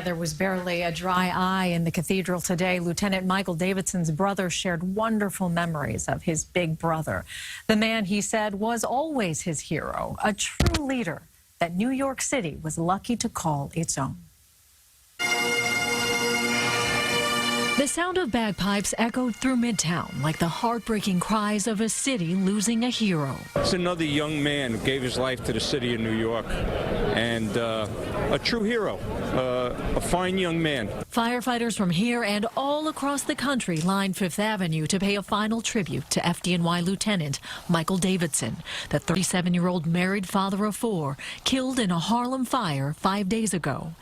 There was barely a dry eye in the cathedral today. Lieutenant Michael Davidson's brother shared wonderful memories of his big brother. The man, he said, was always his hero, a true leader that New York City was lucky to call its own. The sound of bagpipes echoed through Midtown like the heartbreaking cries of a city losing a hero. It's another young man who gave his life to the city of New York, and a true hero, a fine young man. Firefighters from here and all across the country lined Fifth Avenue to pay a final tribute to FDNY Lieutenant Michael Davidson, the 37-year-old married father of 4, killed in a Harlem fire 5 days ago.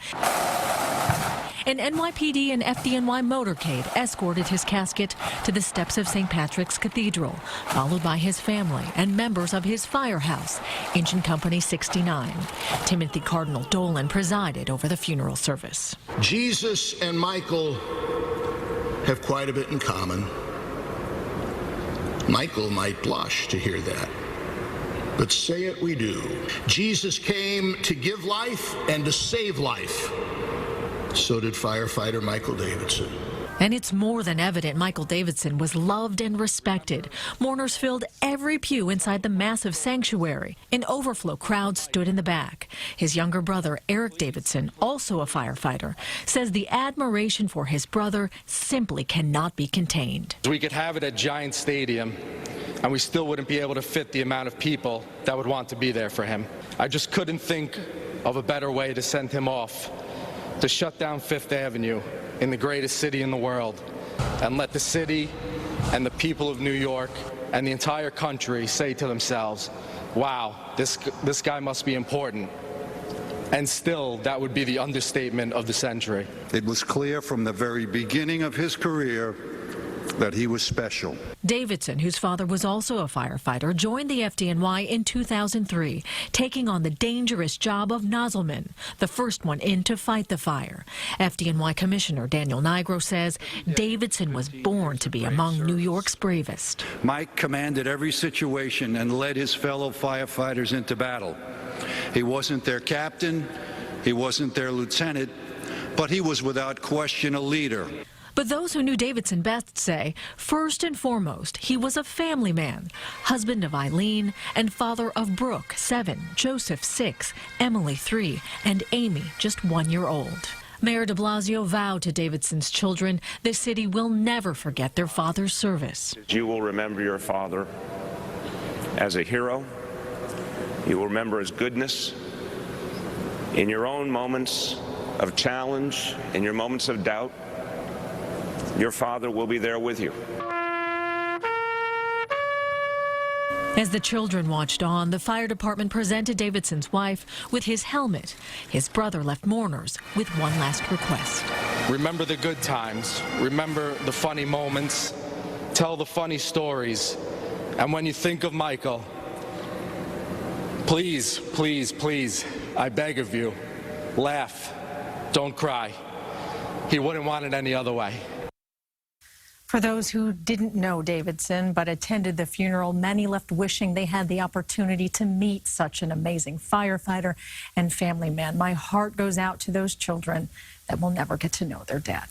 An NYPD and FDNY motorcade escorted his casket to the steps of St. Patrick's Cathedral, followed by his family and members of his firehouse, Engine Company 69. Timothy Cardinal Dolan presided over the funeral service. Jesus and Michael have quite a bit in common. Michael might blush to hear that, but say it we do. Jesus came to give life and to save life. So did firefighter Michael Davidson. And it's more than evident Michael Davidson was loved and respected. Mourners filled every pew inside the massive sanctuary. An overflow crowd stood in the back. His younger brother, Eric Davidson, also a firefighter, says the admiration for his brother simply cannot be contained. We could have it at Giant Stadium, and we still wouldn't be able to fit the amount of people that would want to be there for him. I just couldn't think of a better way to send him off, to shut down Fifth Avenue in the greatest city in the world and let the city and the people of New York and the entire country say to themselves, wow, this guy must be important. And still, that would be the understatement of the century. It was clear from the very beginning of his career that he was special. Davidson, whose father was also a firefighter, joined the FDNY in 2003, taking on the dangerous job of nozzleman, the first one in to fight the fire. FDNY Commissioner Daniel Nigro says Davidson was born to be among New York's bravest. Mike commanded every situation and led his fellow firefighters into battle. He wasn't their captain, he wasn't their lieutenant, but he was without question a leader. But those who knew Davidson best say, first and foremost, he was a family man, husband of Eileen and father of Brooke, 7, Joseph, 6, Emily, 3, and Amy, just 1 year old. Mayor de Blasio vowed to Davidson's children the city will never forget their father's service. You will remember your father as a hero. You will remember his goodness. In your own moments of challenge, in your moments of doubt, your father will be there with you. As the children watched on, the fire department presented Davidson's wife with his helmet. His brother left mourners with one last request. Remember the good times. Remember the funny moments. Tell the funny stories. And when you think of Michael, please, please, please, I beg of you, laugh. Don't cry. He wouldn't want it any other way. For those who didn't know Davidson but attended the funeral, many left wishing they had the opportunity to meet such an amazing firefighter and family man. My heart goes out to those children that will never get to know their dad.